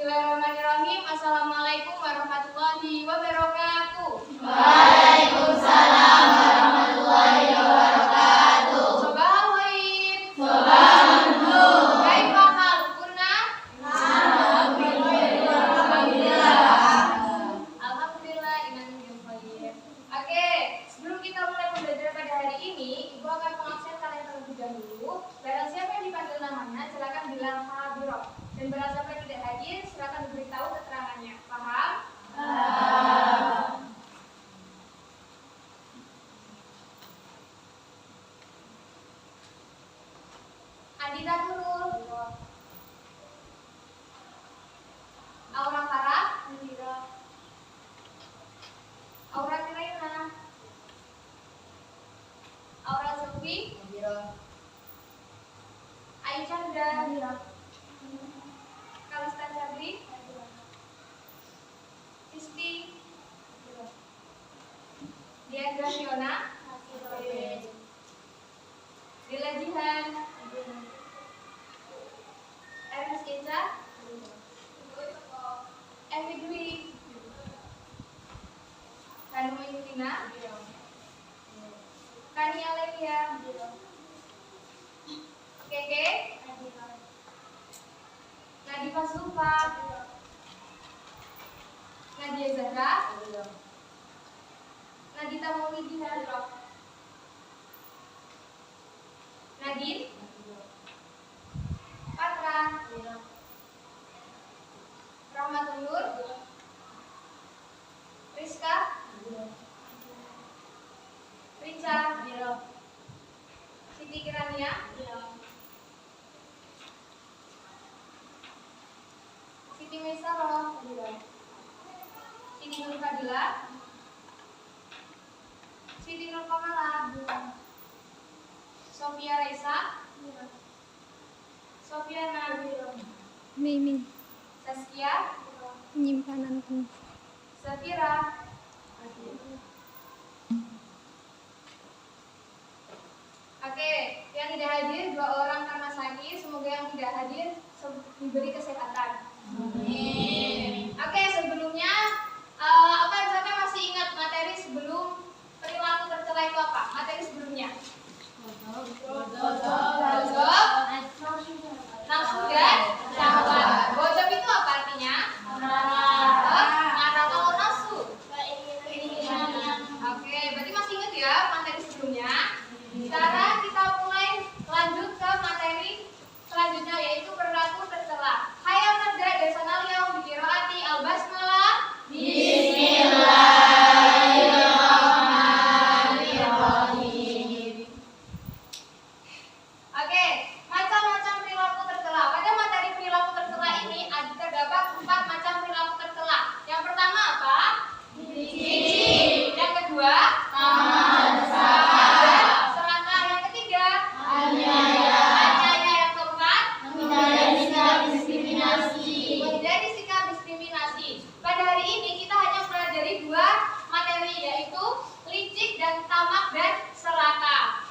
Bismillahirrahmanirrahim. Assalamualaikum warahmatullahi wabarakatuh. Waalaikumsalam warahmatullahi wabarakatuh. Sabahal khair. Sabahal nur. Kaifa halukunna? Alhamdulillah innahu khair. Oke, sebelum kita mulai pembelajaran pada hari ini, Ibu akan mengabsen kalian terlebih dahulu. Barang siapa yang dipanggil namanya, silakan bilang hadiroh. Dan barang siapa yang tidak hadir, silakan diberitahu keterangannya. Paham? Adita Nurul. Aura Farah. Aura Tirena. Aura Zulfi. Aisyah Chandra. Kalista Sabri. Isti. Diandra Fiona. Dila Jihan. Ernest Kinca. Evi Dwi. Hanuma Yudina. Kania Lelia. Keke. Nadifa Zulfa. Nadia Zahra. Nadita Maulidina. Nadine. Patra. Rahmatul Nur. Rizka. Rica. Siti Kirania. Siti Mesaro. Siti Nur Fadila. Siti Nur Kamala. Sofia Raisa. Sofiana. Mimi, Saskia. penyimpananku. Safira. Oke, yang tidak hadir 2 orang karena sakit. Semoga yang tidak hadir diberi kesehatan. Amin. Oke, sebelumnya apa yang sampai masih ingat materi sebelum perilaku tercela itu apa? Materi sebelumnya. Gojok, nafsu dan syahwat. Gojok itu apa artinya? Marah kalau nafsu. Oke, berarti masih ingat ya materi sebelumnya. Sekarang kita mulai lanjut ke materi selanjutnya, yaitu perilaku tercela. Hayya nabda darsanal yaum bi qiraati al-basmalah. Bismillahirrahmanirrahim. Oke, macam-macam perilaku tercela. Pada materi perilaku tercela ini terdapat 4 macam perilaku tercela. Yang pertama apa? Licik. Yang kedua? Serakah. Yang ketiga? Aniaya. Yang keempat? Menghindari sikap diskriminasi. Pada hari ini kita hanya mempelajari 2 materi, yaitu licik dan tamak dan serakah.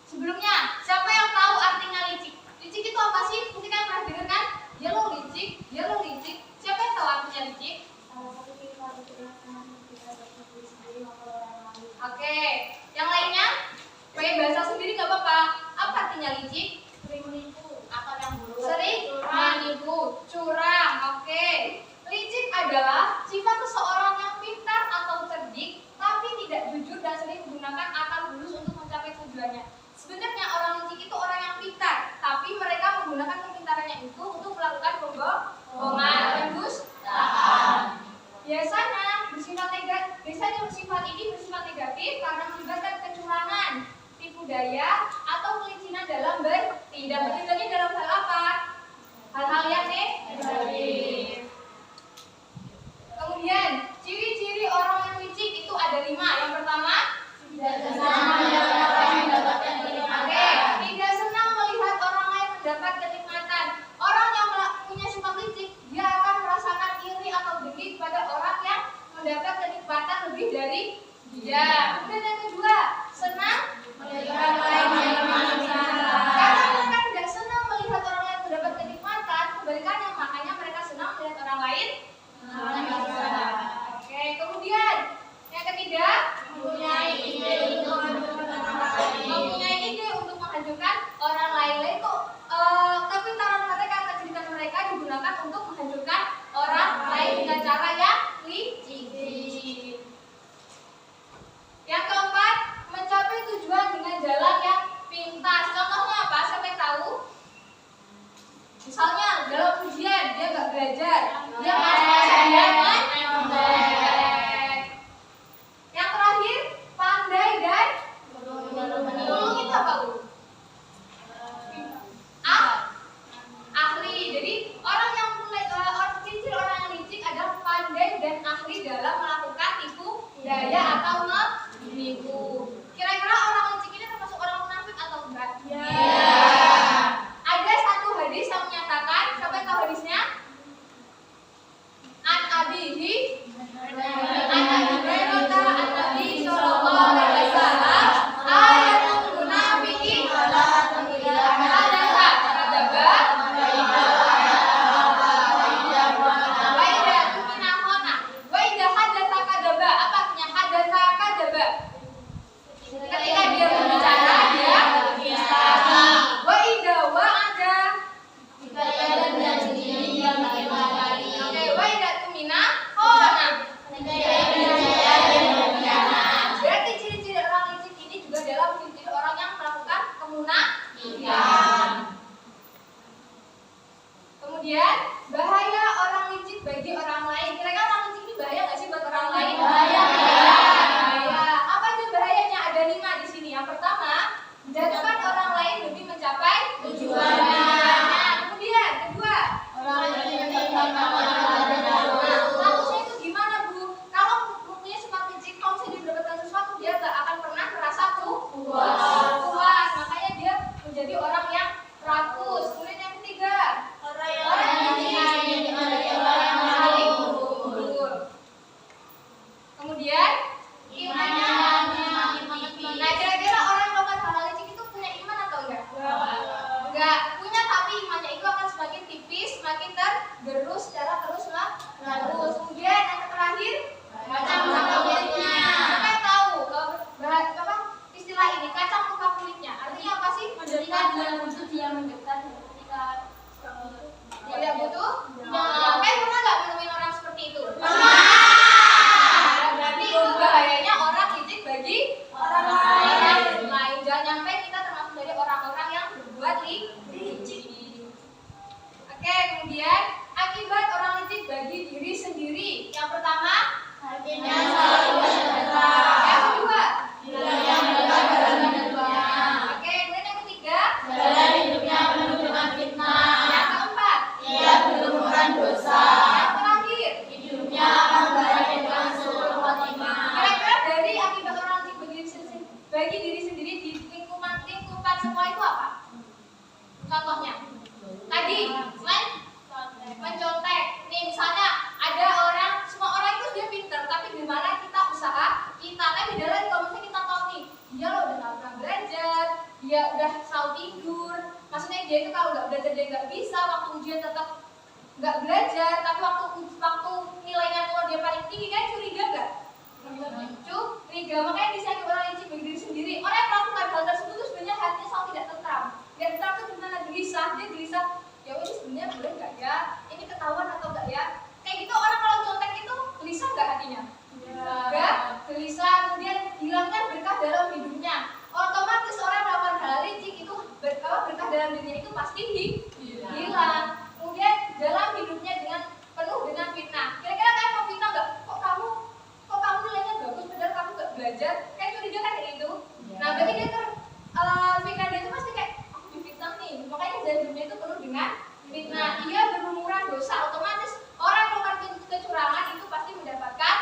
Sebelumnya, siapa yang tahu artinya licik? Licik itu apa sih? Mungkin kan pernah dengar kan? Yellow licik. Siapa yang tahu artinya licik? Oke, yang lainnya? Pakai bahasa sendiri nggak apa-apa. Apa artinya licik? Sering menipu atau yang buruk. Sering menipu, curang. Oke. Licik adalah sifat seseorang yang pintar atau cerdik, tapi tidak jujur dan sering menggunakan akal bulus untuk mencapai tujuannya. Sebenarnya orang licik itu orang yang pintar, tapi mereka menggunakan kepintarannya itu untuk melakukan pembohongan dan dustaan. Biasanya bersifat ini bersifat negatif karena melibatkan kecurangan, tipu daya, atau kelicinan dalam bertindak. Bertindaknya dalam hal apa? Hal-hal yang negatif. Kemudian, ciri-ciri orang yang licik itu ada 5. Yang pertama, Tidak senang melihat orang yang mendapatkan kenikmatan. tidak senang melihat orang lain mendapat kenikmatan. Orang yang punya sifat licik, dia akan merasakan iri atau dengki pada orang yang mendapat kenikmatan lebih dari dia. Kemudian yang kedua, senang Melihat orang lain yang karena mereka tidak senang melihat orang lain mendapat kenikmatan, kebalikannya makanya mereka senang melihat Oke, kemudian yang ketiga, mempunyai ide untuk menghancurkan orang lain kok. Kepintaran mereka, kecerdasan mereka digunakan untuk menghancurkan orang lain dengan cara yang licik. Yang keempat, mencapai tujuan dengan jalan yang pintas. Contohnya apa? Siapa yang tahu? Misalnya dalam ujian dia nggak belajar, dia malah nyontek. Yang terakhir, pandai dan tulung itu apa, Bu? Ahli. Jadi orang yang ciri orang yang licik adalah pandai dan ahli dalam melakukan tipu daya atau menipu. Kira-kira orang licik ini termasuk orang munafik atau enggak? Ada satu hadis yang menyatakan, siapa yang tahu hadisnya? An abihi an Hurairah an-Nabi sallallahu alaihi wasallam ayatul munafiqi hadatsa kadzaba wa idza tumina khana wa idza hadatsa kadzaba. Apa artinya hadatsa kadzaba? Ketika dia berbicara dia dusta. Wa idza wa'ada oke, wa idza tumina khana. Berarti ciri-ciri orang licik ini juga adalah ciri-ciri orang yang melakukan kemunafikan. Kemudian, bahaya orang licik bagi orang lain. Kira-kira orang licik ini bahaya nggak sih buat orang lain? Bahaya. Apa aja bahayanya? Ada 5 di sini. Yang pertama, menjatuhkan orang lain demi mencapai tujuannya. Kemudian, kedua, statusnya itu gimana, Bu? Kalau mempunyai sifat licik, kalau misalnya dia mendapatkan sesuatu, dia nggak akan pernah merasa puas. Makanya dia menjadi orang yang rakus. Kemudian yang ketiga, orang yang saling mundur. Kemudian imannya tinggi. Nah, kira-kira orang yang melakukan hal licik itu punya iman atau enggak? Enggak punya, tapi imannya itu akan semakin tipis, semakin tergerus secara terus-menerus. Kemudian yang terakhir, kacang muka kulitnya. Siapa yang tahu apa istilah ini, kacang muka kulitnya? Artinya apa sih? Ketika dia butuh, dia mendekat. Ketika Tidak butuh? Pernah nggak menemuin orang seperti itu? Berarti itu bahayanya orang licik bagi orang lain. Jangan sampai kita termasuk dari orang-orang yang berbuat licik. Oke, kemudian akibat orang licik bagi diri sendiri. Yang pertama, hatinya selalu bersedekah. yang kedua, oke, kemudian yang ketiga, Jalan hidupnya penuh dengan fitnah. yang keempat, Ia berlumuran dosa. yang terakhir. Hidupnya akan berakhir dengan seluruh khotimah. Kira-kira dari akibat orang licik bagi diri sendiri di lingkungan sekolah itu apa? Contohnya, tadi selain mencontek, nih misalnya ada orang, semua orang itu dia pintar, tapi gimana kita usaha kita, tapi dalam kalau misalnya kita tahu nih, dia loh udah nggak pernah belajar, dia udah selalu tidur, maksudnya dia itu kalau nggak belajar dia nggak bisa, waktu ujian tetap nggak belajar, tapi waktu nilainya keluar dia paling tinggi, kan curiga nggak? Curiga, makanya bisa orang licik bagi diri sendiri. Orang yang melakukan hal tersebut itu sebenarnya hatinya selalu tidak tentram. Dia tentram itu gimana? Gelisah, dia gelisah. Ya ini sebenarnya boleh nggak ya? Ini ketahuan atau nggak ya? Kayak gitu orang kalau contek itu gelisah nggak hatinya? Enggak, gelisah. Kemudian hilangkan berkah dalam hidupnya. Otomatis orang melakukan hal licik itu berkah dalam dirinya itu pasti hilang. Kemudian dalam hidupnya penuh dengan fitnah. Kira-kira kalian mau fitnah nggak? Kok kamu nilainya bagus padahal kamu nggak belajar? Kayak curiga kan kayak gitu. Nah, berarti dia fitnah dia itu pasti kayak aku difitnah nih. Makanya dalam hidupnya itu penuh dengan fitnah. Ia berlumuran dosa. Otomatis orang yang melakukan kecurangan itu pasti mendapatkan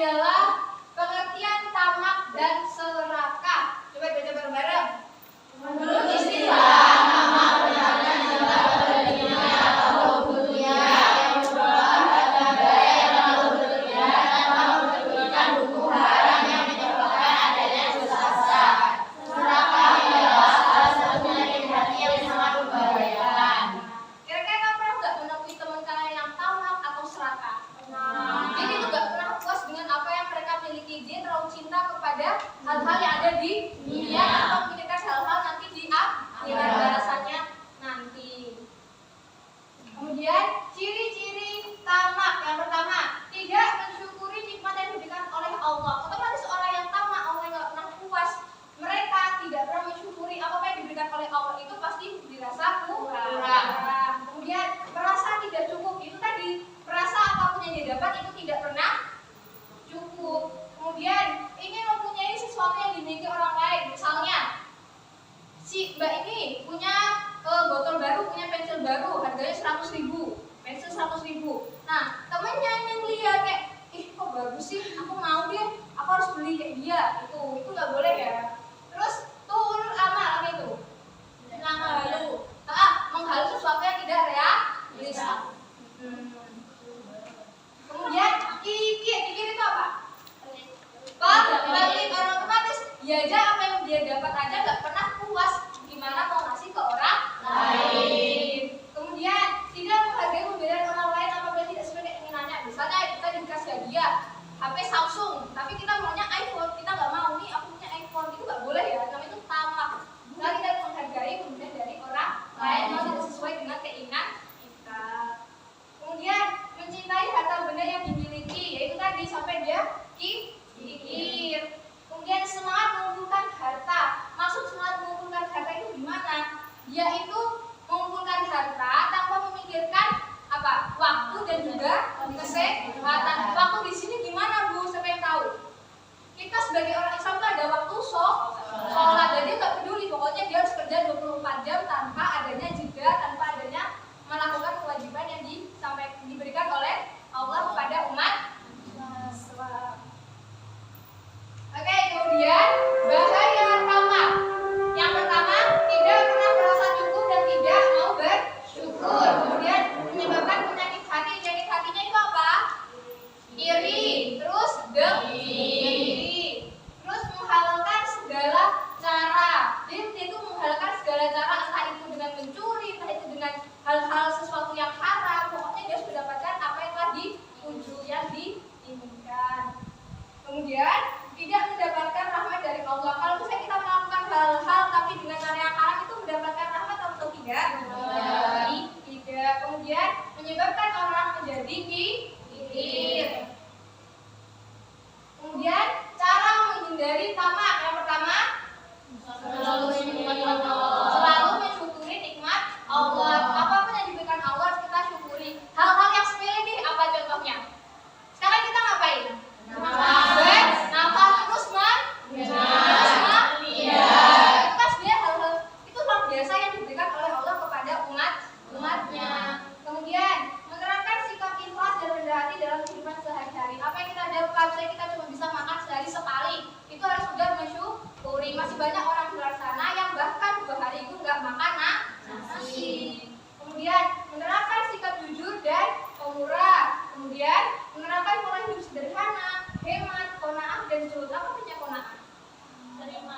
adalah pengertian tamak dan serakah. Coba baca bareng-bareng. Menurut istilah nama benarnya adalah terjadinya atau butuhnya yang merupakan harta daya yang lalu berlebihan tanpa memperdulikan hukum haram yang menyebabkan adanya dosa. Serakah adalah salah satu penyakit hati yang sangat membahayakan. Kira-kira kamu pernah nggak menemui teman kalian yang tamak atau serakah? Jadi itu nggak pernah puas dengan apa yang mereka miliki. Dia terlalu cinta kepada hal-hal yang ada di dunia atau memikirkan hal-hal nanti di akhirat balasannya nanti. Kemudian ciri-ciri tamak yang pertama, tidak mensyukuri nikmat yang diberikan oleh Allah. Otomatis orang yang tamak, orang yang nggak pernah puas, mereka tidak pernah mensyukuri apa yang diberikan oleh Allah, itu pasti dirasa kurang. Kemudian merasa tidak cukup, itu tadi merasa apapun yang dia dapat itu tidak pernah cukup. Kemudian ingin mempunyai sesuatu yang dimiliki orang lain. Misalnya si mbak ini punya botol baru, punya pensil baru, harganya 100.000, pensil 100.000. Nah temennya yang lihat kayak, ih kok bagus sih, aku mau deh, aku harus beli kayak dia. Itu nggak boleh ya. Terus turun amal itu, menghalu, menghalu sesuatu yang tidak realistis. Kemudian kikir itu apa? Balik orang otomatis dia aja apa yang dia dapat aja nggak pernah puas, gimana mau ngasih ke orang lain. Kemudian tidak menghargai pemberian orang lain apabila tidak sesuai keinginannya. Misalnya kita dikasih hadiah HP Samsung, tapi kita maunya iPhone, kita nggak mau nih aku punya iPhone, itu nggak boleh ya, namanya itu tamak. Kita tidak menghargai pemberian dari orang lain mau tidak sesuai dengan keinginan kita. Kemudian mencintai harta benda yang dimiliki, yaitu tadi sampai dia kikir. Kemudian semangat mengumpulkan harta. Maksud semangat mengumpulkan harta itu gimana? Dia itu mengumpulkan harta tanpa memikirkan apa? Waktu dan juga kesehatan. Waktu di sini gimana Bu? Siapa yang tahu? Kita sebagai orang Islam itu ada waktu sholat, dan dia nggak peduli, pokoknya dia harus kerja 24 jam tanpa adanya jeda, tanpa adanya melakukan kewajiban yang diberikan oleh Allah kepada umat. Oke, kemudian bahaya tamak. Yang pertama, tidak pernah merasa cukup dan tidak mau bersyukur. Kemudian menyebabkan penyakit hati. Penyakit hatinya itu apa? Iri, terus dengki, terus menghalalkan segala cara. Jadi dia itu menghalalkan segala cara, entah itu dengan mencuri, entah itu dengan hal-hal sesuatu yang haram. Pokoknya dia harus mendapatkan apa yang telah dituju, yang diinginkan. Kemudian tidak mendapatkan rahmat dari Allah. Kalau misalnya kita melakukan hal-hal tapi dengan cara yang haram, itu mendapatkan rahmat atau tidak? Tidak. Kemudian menyebabkan orang menjadi kikir. Kemudian cara menghindari tamak. Yang pertama, selalu mensyukuri nikmat Allah. Apapun yang diberikan Allah harus kita syukuri. Hal-hal yang sepele nih, apa contohnya? Sekarang kita ngapain? Nafas terus itu kan sebenarnya hal-hal itu luar biasa yang diberikan oleh Allah kepada umatnya. Kemudian menerapkan sikap ikhlas dan rendah hati dalam kehidupan sehari-hari. Apa yang kita dapat, misalnya kita cuma bisa makan sehari sekali, itu harus sudah mensyukuri. Masih banyak orang di luar sana yang bahkan 2 hari itu nggak makan nasi. Kemudian menerapkan sikap jujur dan pemurah. Kemudian menerapkan pola hidup sederhana, hemat, qanaah dan zuhud. Apa artinya qanaah?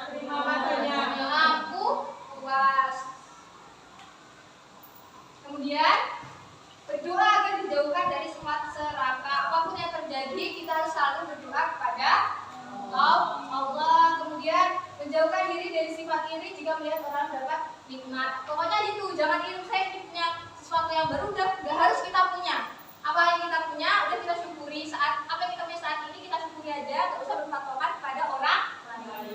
Terima padanya, mampu, puas. Kemudian berdoa agar dijauhkan dari sifat serakah. Apapun yang terjadi, kita harus selalu berdoa kepada Allah. Kemudian menjauhkan diri dari sifat iri jika melihat orang dapat nikmat. Pokoknya itu, jangan iri, saya punya sesuatu yang baru, udah nggak harus kita punya. Apa yang kita punya, udah kita syukuri. Saat apa yang kita punya saat ini, kita syukuri aja, nggak usah berpatokan kepada orang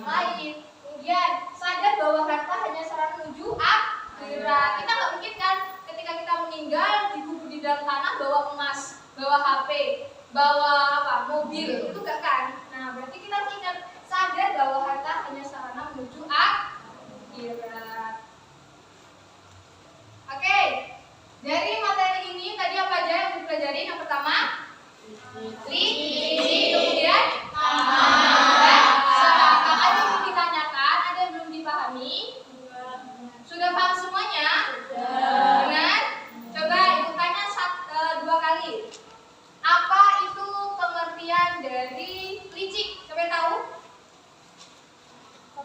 lain. Kemudian sadar bahwa harta hanya sarana menuju akhirat. Kita nggak mungkin kan ketika kita meninggal dikubur di dalam tanah bawa emas, bawa HP, bawa mobil, itu nggak kan? Nah berarti kita harus ingat, sadar bahwa harta hanya sarana menuju akhirat. Oke, dari materi ini tadi apa aja yang dipelajari? Yang pertama, kemudian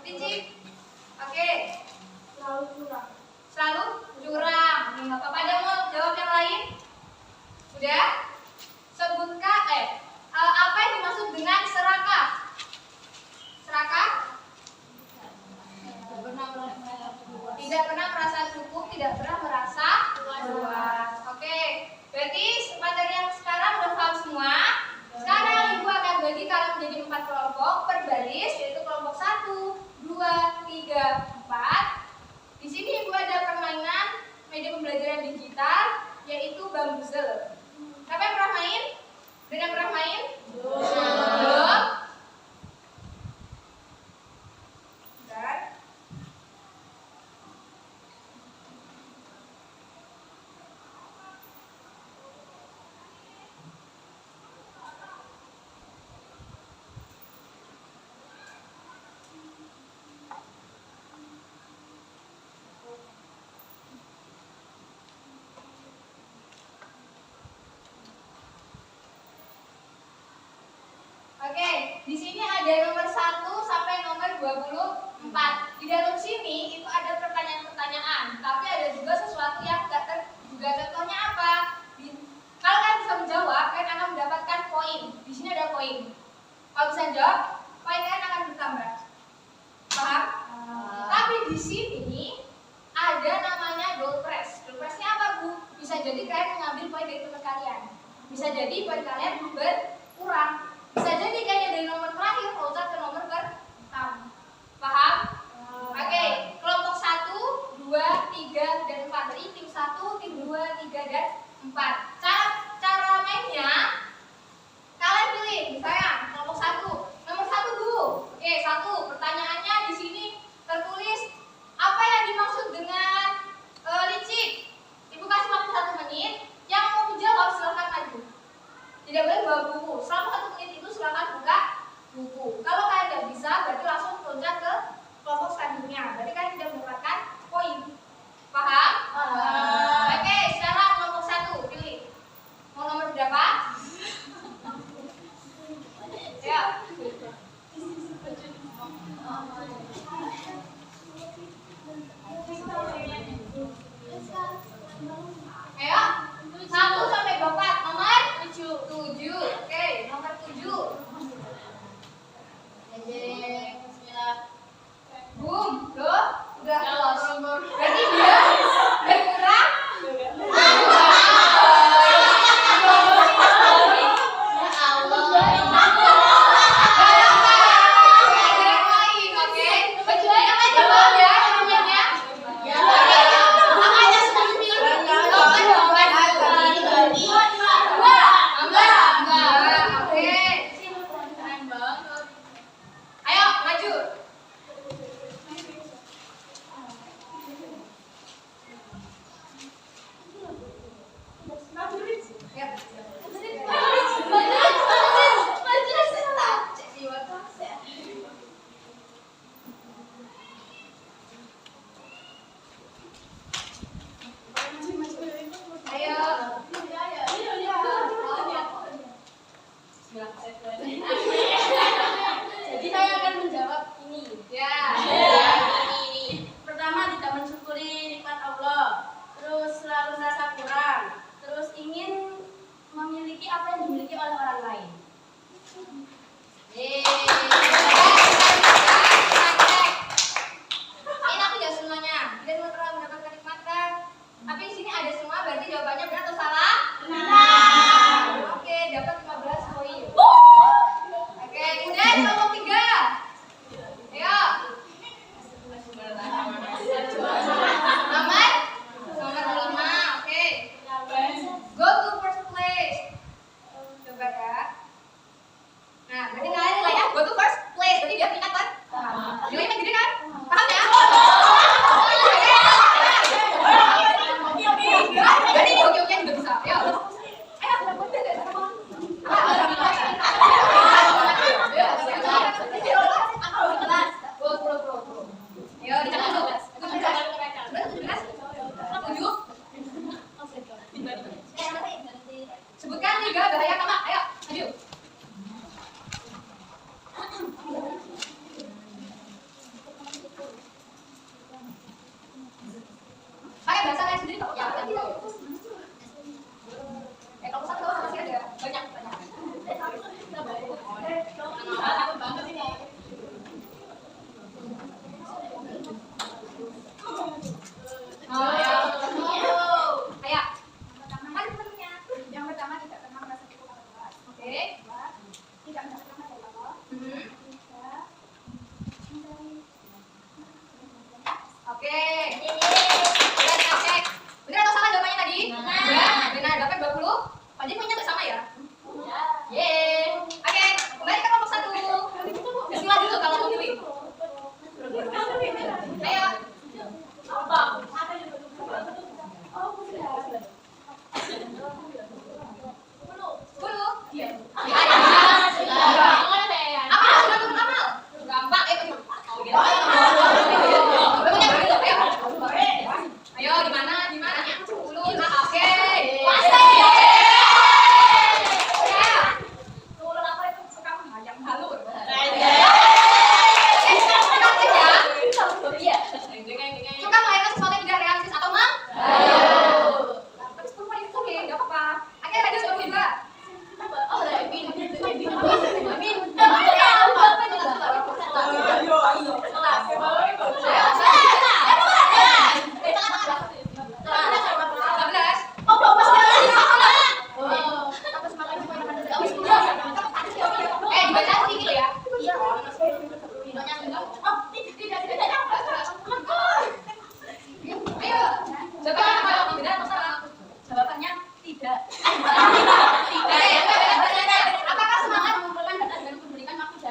Licik. Oke. Selalu curang. Selalu curang. Nih, nggak apa-apa. Ada mau jawab yang lain? Udah? Sebutkan apa yang dimaksud dengan serakah? Serakah? Tidak pernah merasa cukup, tidak pernah merasa puas. Oke. Berarti materi yang sekarang udah paham semua. Sekarang Ibu akan bagi kalian menjadi 4 kelompok per baris, yaitu kelompok 1, 2, 3, 4. Di sini Ibu ada permainan media pembelajaran digital, yaitu Bambuzel. Siapa yang pernah main? Ada yang pernah main? Belum. Bentar. Oke, di sini ada nomor 1 sampai nomor 24. Di dalam sini itu ada pertanyaan-pertanyaan, tapi ada juga sesuatu yang tidak terduga. Contohnya apa? Kalau kalian bisa menjawab, kalian akan mendapatkan poin. Di sini ada poin. Kalau bisa jawab, poin kalian akan bertambah. Paham? Tapi di sini ada namanya door prize. Door prize-nya apa, Bu? Bisa jadi kalian mengambil poin dari teman kalian. Bisa jadi poin kalian berkurang. Bisa jadi kayaknya dari nomor terakhir loncat ke nomor pertama. Paham? Oke, kelompok 1, 2, 3, dan 4. Jadi tim 1, tim 2, 3, dan 4. Cara mainnya kalian pilih, misalnya kelompok 1. Nomor 1 dulu. Oke, 1. Pertanyaannya di sini tertulis apa yang dimaksud dengan licik. Ibu kasih waktu 1 menit. Yang mau menjawab silahkan maju. Tidak boleh bawa buku. Selama 1 menit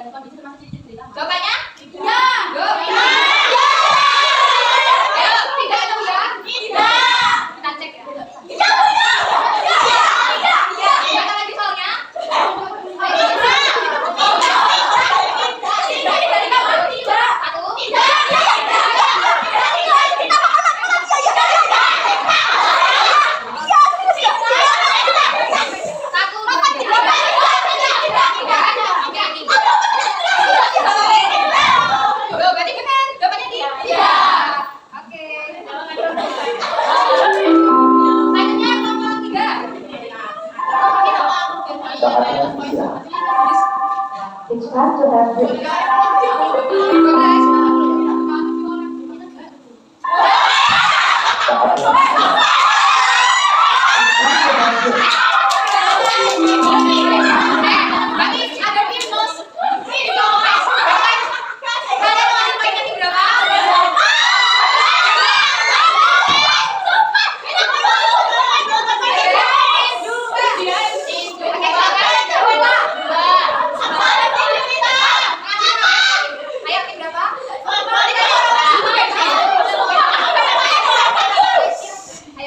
Jawabannya? Ya. Jawabannya? Ayo, tidak atau ya? Tidak. Kita cek ya. Tidak. Kata lagi soalnya. Berarti benar. Jawabannya tidak. Oke. Selanjutnya nomor 3. It's time to have this. Berarti ada minus. Kalian mau poinnya di berapa? Ayo tim berapa? Ayo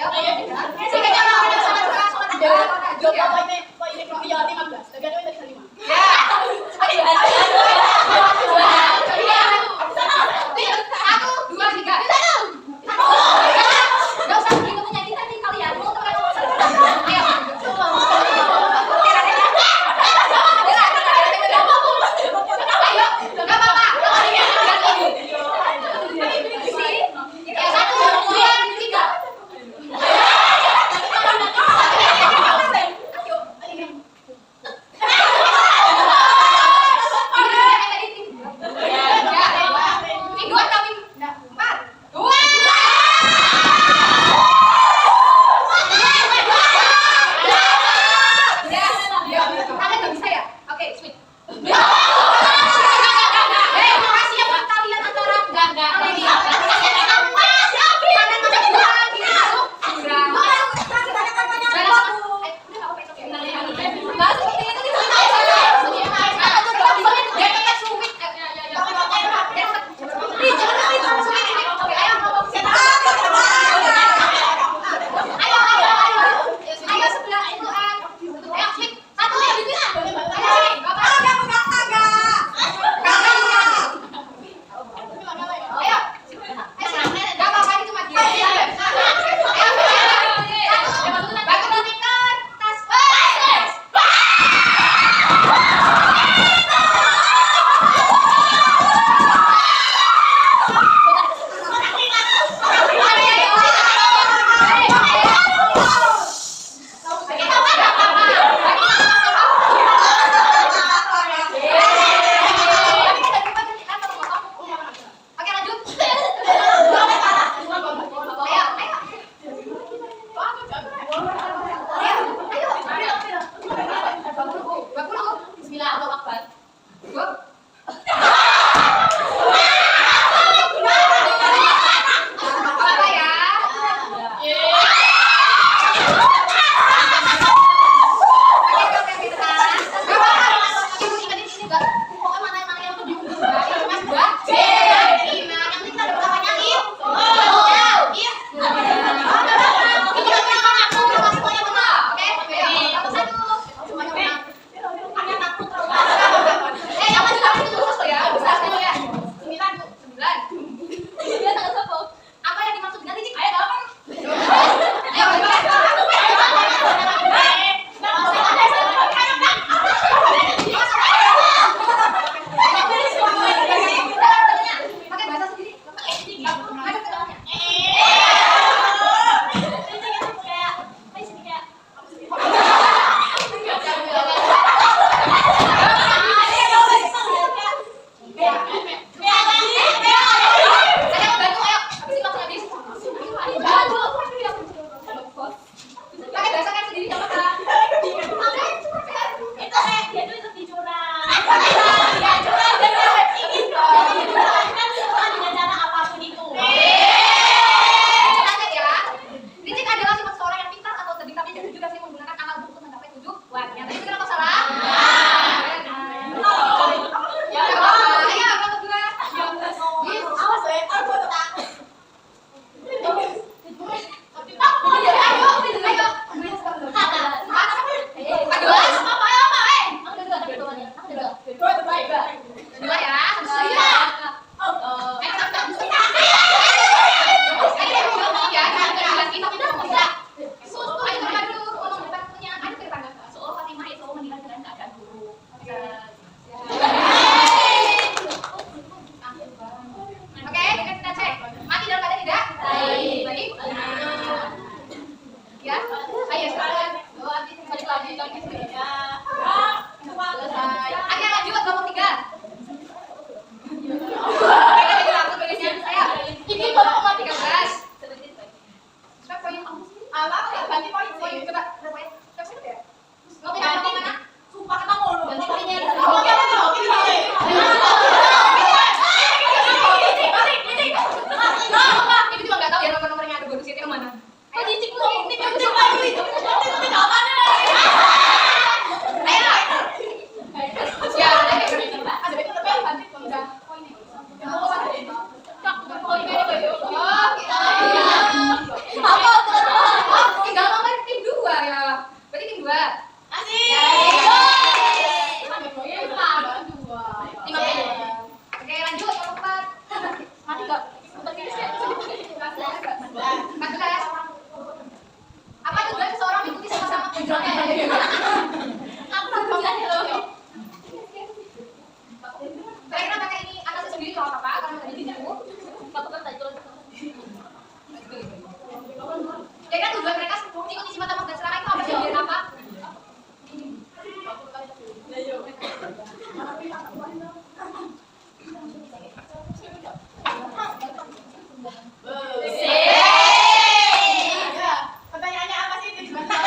Pertanyaannya apa sih tujuannya?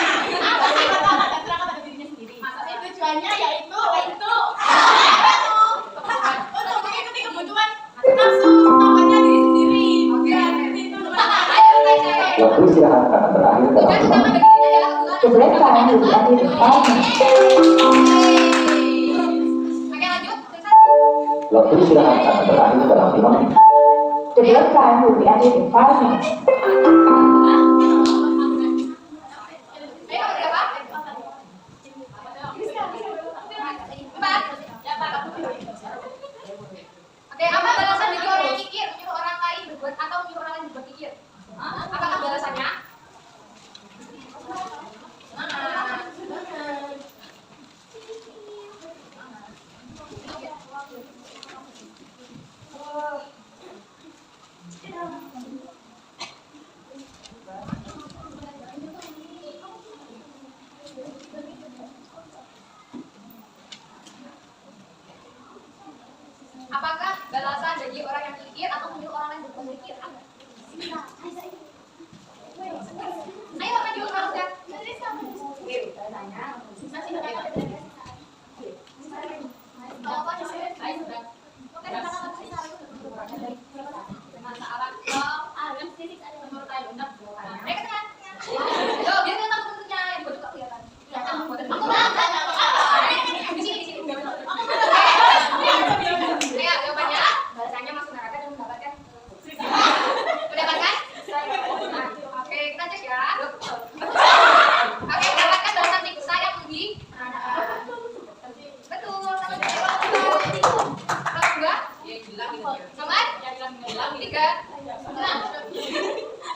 Apa sih pertama dan terang pada dirinya sendiri? Tujuannya yaitu untuk mengikuti kebutuhan nafsu tamannya diri sendiri. Ya, seperti itu. Waktu istirahat akan berakhir dalam 5 menit. The break time will be ended in 5 minutes. Oke, lanjut. Waktu istirahat akan berakhir dalam 5 menit. The break time will be ended in 5 minutes. Ayo, berapa? 4. Oke, apa balasan dari orang yang mikir? Menyuruh orang lain berbuat atau menyuruh orang lain berbuat mikir? Apakah balasannya? Apakah balasan bagi orang yang mikir atau menyuruh orang lain berbuat mikir? Ayo maju kalau udah.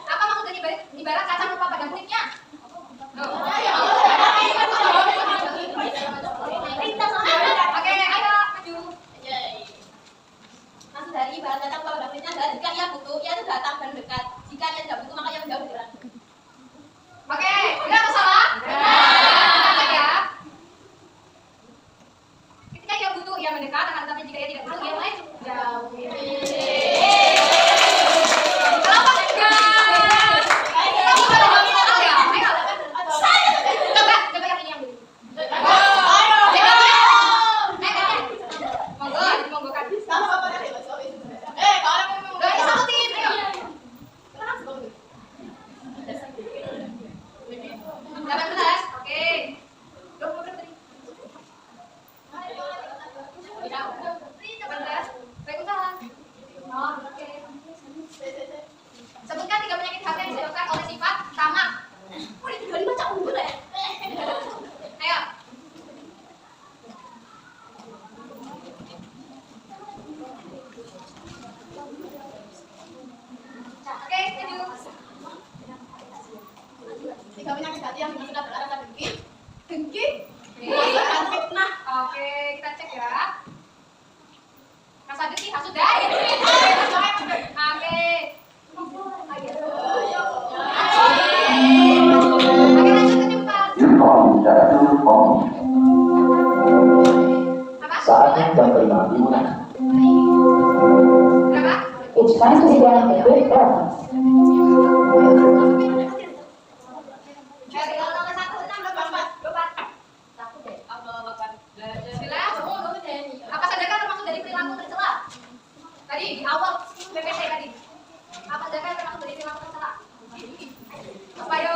Apa maksud dari ibarat kacang lupa pada kulitnya? Oke, ayo maju. Maksud dari ibarat datang pada dapetnya adalah jika ia butuh, ia itu datang dan dekat. Jika ia tidak butuh, maka ia menjauh dari. Oke, benar atau salah? Benar ya. Ketika ia butuh, ia mendekat, akan tetapi jika ia tidak butuh, ia mulai jauh. Kenapa tegas? Kenapa pada jawab tahu ya? Ayo. Coba yang ini yang dulu. Monggo, monggo kan. Gak bisa sebutin, ayo. 18, oke. 20 tadi. 18, baik usaha. Oh, oke. Sebutkan 3 penyakit hati yang disebabkan oleh sifat tamak. Oh, ini 25 cak unggul ya? Ayo. Oke, maju. 3 penyakit hati yang dimasukkan berarti adalah dengki. Dengki? Oke. Dan fitnah. Oke, kita cek ya. Rasa dengki, hasut dah. Oke. Oke, lanjut ke cepat. Uniform jarak uniform. Apa? Saatnya jam 5 dimulai. Berapa? It's time to begin a quick balance. Ayo, tinggal nomor 1, 6, 24. Takut deh. Allah. Bismillah. Apa sedekah termasuk dari perilaku tercela? Tadi di awal PPT tadi. Apa sedekah termasuk dari perilaku tercela? Ayo.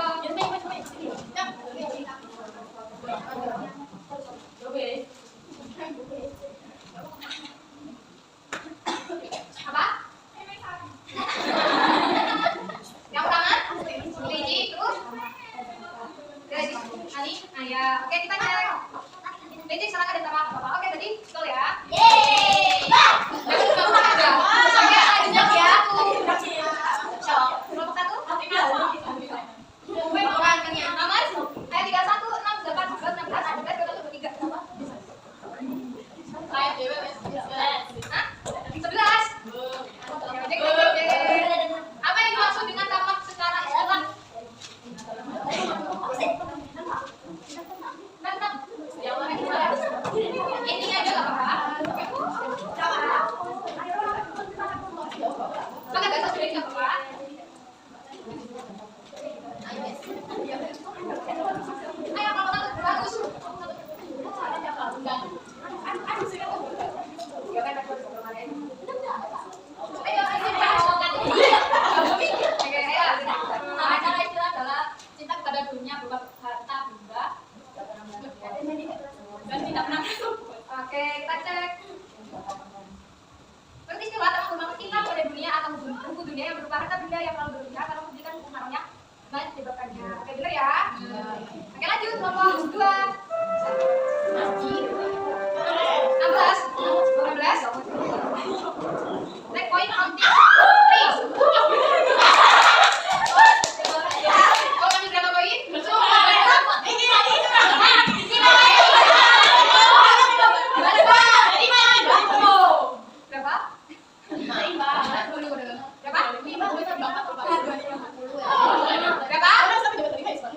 Apa? Yang pertama, kelinci, terus Ani, ya. Oke, kita cek. Kelinci silakan ditambah apa? Oke, tadi betul ya. Yeay. Jangan lupa aja. Oke, selanjutnya ya. Kelompok 1. Ayo, oke, ayo. Cara istilah adalah cinta kepada dunia berupa harta benda dan tidak pernah tersebut. Oke, kita cek. Berarti istilah tentang hubungan cinta pada dunia atau buku dunia yang berupa harta benda yang terlalu berlebihan karena memberikan hukumannya dan menyebabkannya. Oke, benar ya? Oke, lanjut nomor 2. 16. Take point counting. 3. Kau ambil berapa poin? Berapa? Berapa?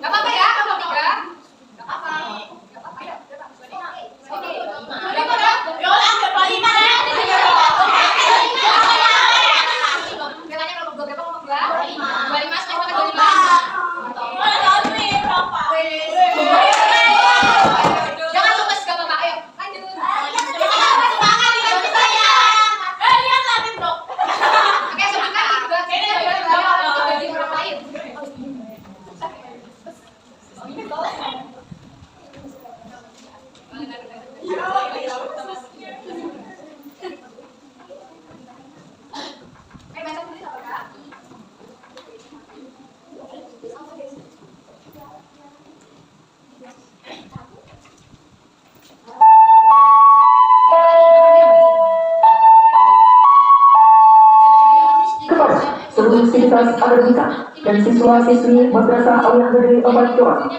Gak apa-apa ya, kalau 3. Gak apa-apa. Gak apa-apa ya. Berapa? Katanya kalau berapa ngomong 2? 25 sampai 25. Jangan lupa gak apa-apa. Ayo, lanjut. Oke, sebentar. Bagi orang lain. Ayo baca tulis apa kak? Kepada seluruh siswa akademika dan siswa-siswi Madrasah Al-Hadri Al-Fatihah